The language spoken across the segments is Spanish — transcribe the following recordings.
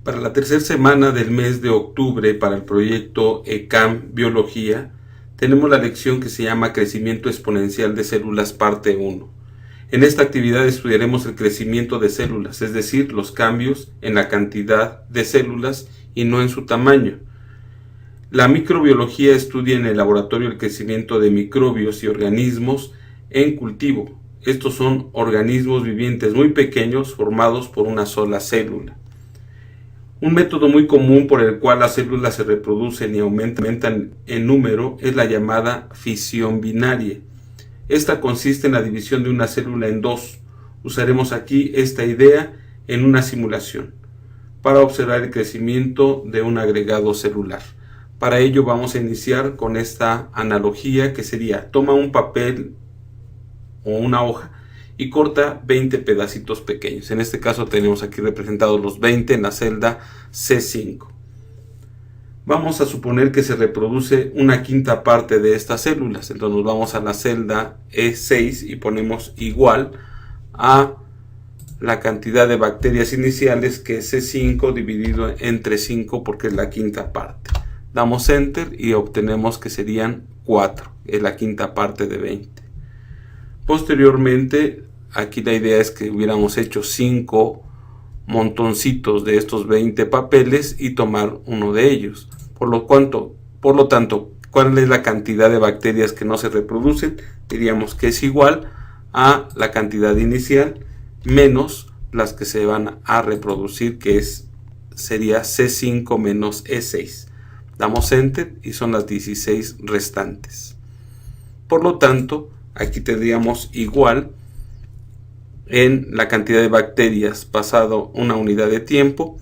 Para la tercera semana del mes de octubre, para el proyecto ECAM Biología, tenemos la lección que se llama Crecimiento Exponencial de Células, parte 1. En esta actividad estudiaremos el crecimiento de células, es decir, los cambios en la cantidad de células y no en su tamaño. La microbiología estudia en el laboratorio el crecimiento de microbios y organismos en cultivo. Estos son organismos vivientes muy pequeños formados por una sola célula. Un método muy común por el cual las células se reproducen y aumentan en número es la llamada fisión binaria. Esta consiste en la división de una célula en dos. Usaremos aquí esta idea en una simulación para observar el crecimiento de un agregado celular. Para ello vamos a iniciar con esta analogía que sería: toma un papel o una hoja y corta 20 pedacitos pequeños. En este caso tenemos aquí representados los 20 en la celda C5. Vamos a suponer que se reproduce una quinta parte de estas células. Entonces nos vamos a la celda E6 y ponemos igual a la cantidad de bacterias iniciales, que es C5 dividido entre 5 porque es la quinta parte. Damos Enter y obtenemos que serían 4, es la quinta parte de 20. Posteriormente, aquí la idea es que hubiéramos hecho 5 montoncitos de estos 20 papeles y tomar uno de ellos. Por lo tanto, ¿cuál es la cantidad de bacterias que no se reproducen? Diríamos que es igual a la cantidad inicial menos las que se van a reproducir, que sería C5 menos E6. Damos Enter y son las 16 restantes. Por lo tanto, aquí tendríamos igual en la cantidad de bacterias pasado una unidad de tiempo,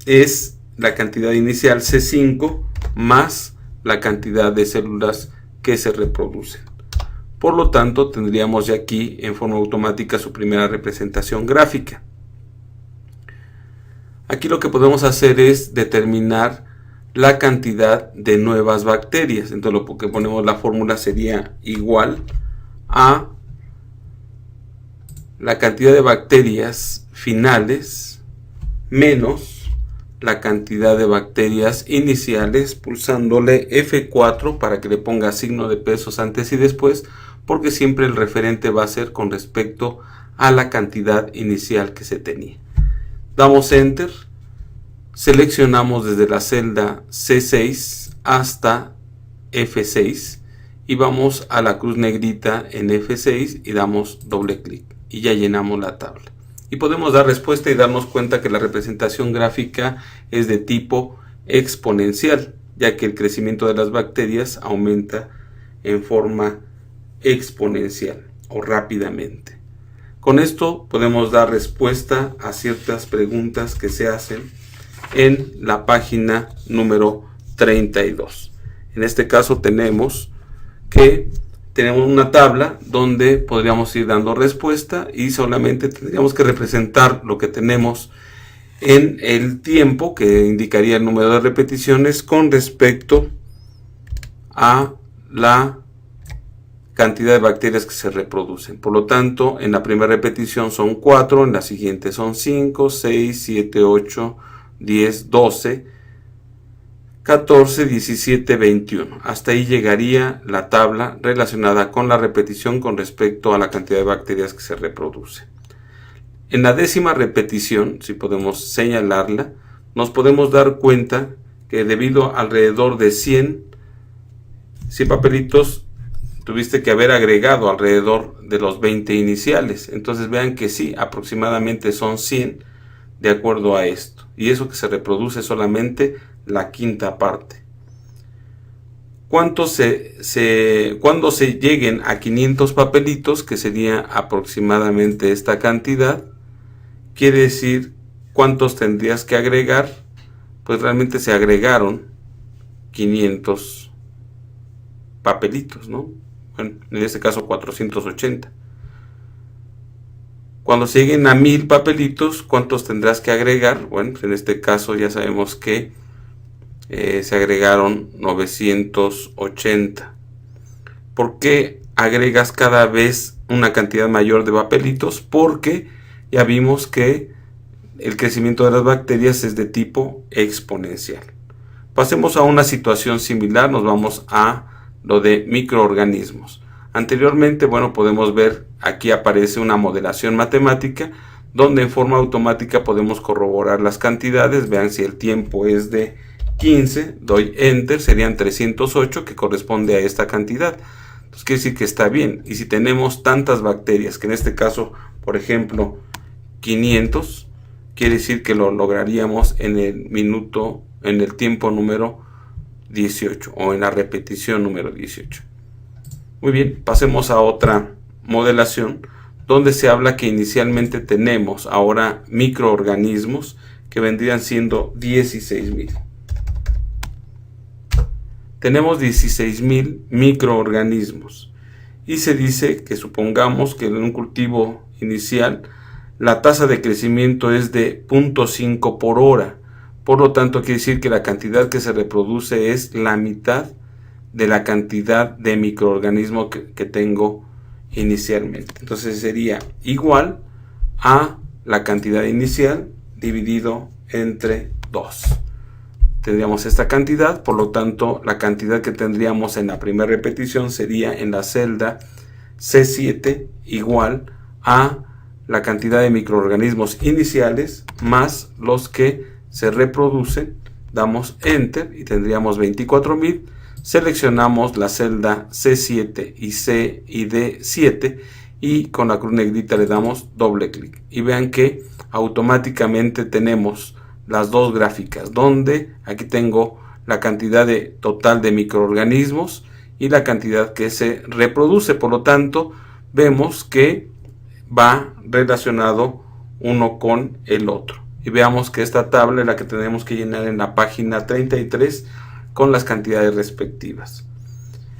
es la cantidad inicial C5 más la cantidad de células que se reproducen. Por lo tanto, tendríamos ya aquí en forma automática su primera representación gráfica. Aquí lo que podemos hacer es determinar la cantidad de nuevas bacterias. Entonces lo que ponemos, la fórmula sería igual a la cantidad de bacterias finales menos la cantidad de bacterias iniciales, pulsándole F4 para que le ponga signo de pesos antes y después, porque siempre el referente va a ser con respecto a la cantidad inicial que se tenía. Damos Enter, seleccionamos desde la celda C6 hasta F6 y vamos a la cruz negrita en F6 y damos doble clic y ya llenamos la tabla. Y podemos dar respuesta y darnos cuenta que la representación gráfica es de tipo exponencial, ya que el crecimiento de las bacterias aumenta en forma exponencial o rápidamente. Con esto podemos dar respuesta a ciertas preguntas que se hacen en la página número 32. En este caso tenemos una tabla donde podríamos ir dando respuesta y solamente tendríamos que representar lo que tenemos en el tiempo, que indicaría el número de repeticiones con respecto a la cantidad de bacterias que se reproducen. Por lo tanto, en la primera repetición son 4, en la siguiente son 5, 6, 7, 8, 10, 12, 14, 17, 21. Hasta ahí llegaría la tabla relacionada con la repetición con respecto a la cantidad de bacterias que se reproduce. En la 10ª repetición, si podemos señalarla, nos podemos dar cuenta que debido a alrededor de 100 papelitos, tuviste que haber agregado alrededor de los 20 iniciales. Entonces vean que sí, aproximadamente son 100 de acuerdo a esto. Y eso que se reproduce solamente la quinta parte. Cuando se lleguen a 500 papelitos, que sería aproximadamente esta cantidad, quiere decir cuántos tendrías que agregar. Pues realmente se agregaron 500 papelitos, ¿no? Bueno, en este caso 480. Cuando se lleguen a 1000 papelitos, ¿cuántos tendrás que agregar? Bueno, en este caso ya sabemos que se agregaron 980. ¿Por qué agregas cada vez una cantidad mayor de papelitos? Porque ya vimos que el crecimiento de las bacterias es de tipo exponencial. Pasemos a una situación similar, nos vamos a lo de microorganismos. Anteriormente, bueno, podemos ver, aquí aparece una modelación matemática, donde en forma automática podemos corroborar las cantidades. Vean, si el tiempo es de 15, doy Enter, serían 308, que corresponde a esta cantidad. Entonces quiere decir que está bien. Y si tenemos tantas bacterias, que en este caso, por ejemplo, 500, quiere decir que lo lograríamos en el tiempo número 18 o en la repetición número 18. Muy bien, pasemos a otra modelación donde se habla que inicialmente tenemos ahora microorganismos que vendrían siendo 16,000. Tenemos 16,000 microorganismos y se dice que supongamos que en un cultivo inicial la tasa de crecimiento es de 0.5 por hora. Por lo tanto, quiere decir que la cantidad que se reproduce es la mitad de la cantidad de microorganismos que tengo inicialmente. Entonces sería igual a la cantidad inicial dividido entre 2. Tendríamos esta cantidad, por lo tanto la cantidad que tendríamos en la primera repetición sería en la celda C7 igual a la cantidad de microorganismos iniciales más los que se reproducen. Damos Enter y tendríamos 24,000. Seleccionamos la celda C7 y C y D7 y con la cruz negrita le damos doble clic. Y vean que automáticamente tenemos las dos gráficas, donde aquí tengo la cantidad total de microorganismos y la cantidad que se reproduce. Por lo tanto, vemos que va relacionado uno con el otro. Y veamos que esta tabla es la que tenemos que llenar en la página 33 con las cantidades respectivas.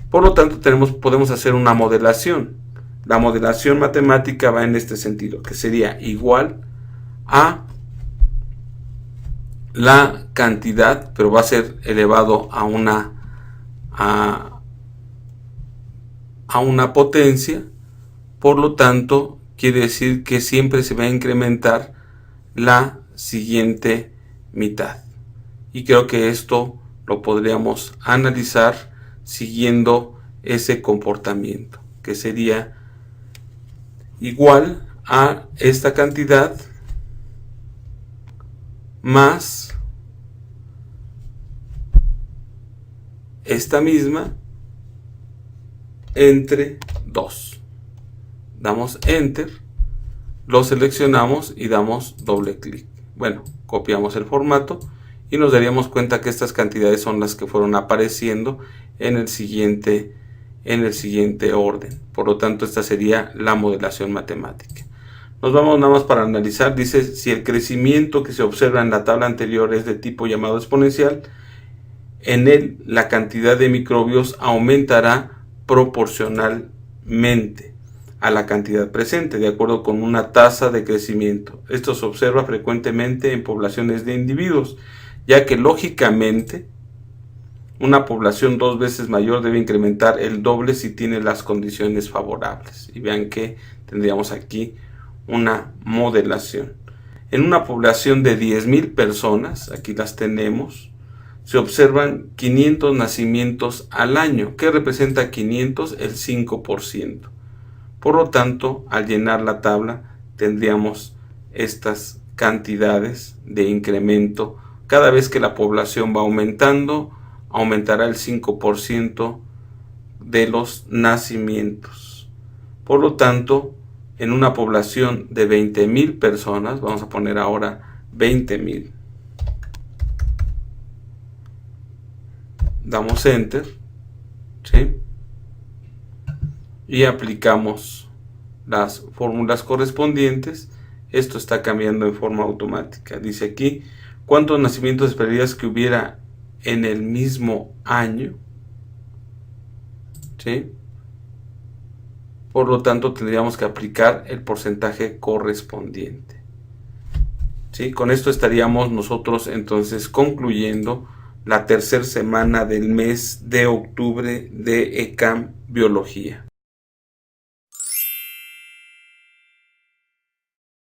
Por lo tanto, podemos hacer una modelación. La modelación matemática va en este sentido, que sería igual a la cantidad, pero va a ser elevado a una potencia. Por lo tanto, quiere decir que siempre se va a incrementar la siguiente mitad. Y creo que esto lo podríamos analizar siguiendo ese comportamiento, que sería igual a esta cantidad más esta misma entre 2. Damos Enter, lo seleccionamos y damos doble clic. Bueno, copiamos el formato y nos daríamos cuenta que estas cantidades son las que fueron apareciendo en el siguiente orden. Por lo tanto, esta sería la modelación matemática. Nos vamos nada más para analizar. Dice, si el crecimiento que se observa en la tabla anterior es de tipo llamado exponencial, en él la cantidad de microbios aumentará proporcionalmente a la cantidad presente, de acuerdo con una tasa de crecimiento. Esto se observa frecuentemente en poblaciones de individuos, ya que lógicamente una población 2 veces mayor debe incrementar el doble si tiene las condiciones favorables. Y vean que tendríamos aquí una modelación. En una población de 10,000 personas, aquí las tenemos, se observan 500 nacimientos al año, que representa 500 el 5%. Por lo tanto, al llenar la tabla tendríamos estas cantidades de incremento. Cada vez que la población va aumentando, aumentará el 5% de los nacimientos. Por lo tanto, en una población de 20,000 personas, vamos a poner ahora 20,000. Damos Enter, ¿sí? Y aplicamos las fórmulas correspondientes. Esto está cambiando en forma automática. Dice aquí, ¿cuántos nacimientos esperarías que hubiera en el mismo año? ¿Sí? Por lo tanto, tendríamos que aplicar el porcentaje correspondiente. ¿Sí? Con esto estaríamos nosotros entonces concluyendo la tercera semana del mes de octubre de ECAM Biología.